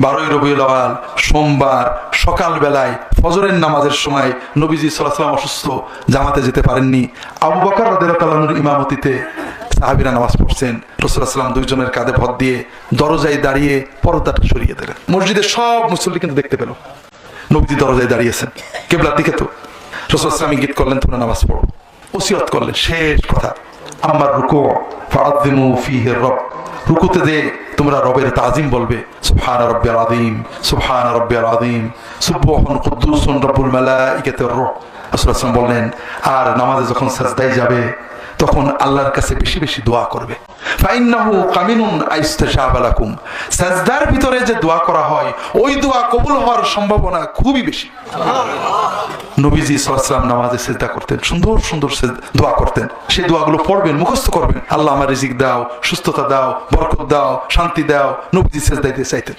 12ই রবিউল আউয়াল সোমবার সকাল বেলায় ফজরের নামাজের সময় নবীজি সাল্লাল্লাহু আলাইহি ওয়াসাল্লাম অসুস্থ, জামাতে যেতে পারেননি। আবু বকর রাদিয়াল্লাহু আনহুর ইমামতিতে সাহাবীরা নামাজ পড়ছেন। রাসূলুল্লাহ সাল্লাল্লাহু আলাইহি ওয়াসাল্লাম দুইজনের কাঁধে ভর দিয়ে দরজায় দাঁড়িয়ে পর্দাটা সরিয়ে দিলেন। মসজিদের সব মুসল্লি কিন্তু দেখতে পেল নবীজি দরজায় দাঁড়িয়েছেন, কিবলার দিকে। তো রাসূলুল্লাহ সাল্লাল্লাহু আলাইহি ওয়াসাল্লাম ইঙ্গিত করলেন, তোমরা নামাজ পড়ো। ওসিয়ত করলেন, শেষ কথা, আমার রুকু ফাআযিমু ফীহি রব, রুকুতে যে তোমরা রবের তাজিম বলবে, সুবহান রাব্বিয়াল আযীম, সুবহান রাব্বিয়াল আযীম, সুবহান কুদ্দুসুন রব্বুল মালাইকাতির রূহ। রাসূলুল্লাহ সাল্লাল্লাহু আলাইহি ওয়াসাল্লাম বললেন, আর নামাজে যখন সাজদায় যাবে তখন আল্লাহর কাছে বেশি বেশি দোয়া করবে। ফাইন্নাহু কামিনুন আইস্তাজাবা লাকুম, সাজদার ভিতরে যে দোয়া করা হয় ওই দোয়া কবুল হওয়ার সম্ভাবনা খুবই বেশি। নবীজি সাল্লাল্লাহু আলাইহি ওয়াসাল্লাম নামাজে সিজদা করতেন, সুন্দর সুন্দর দোয়া করতেন। সেই দোয়াগুলো পড়বেন, মুখস্থ করবেন। আল্লাহ আমার রিজিক দাও, সুস্থতা দাও, বরকত দাও, শান্তি দাও। নবীজি সিজদায় চাইতেন।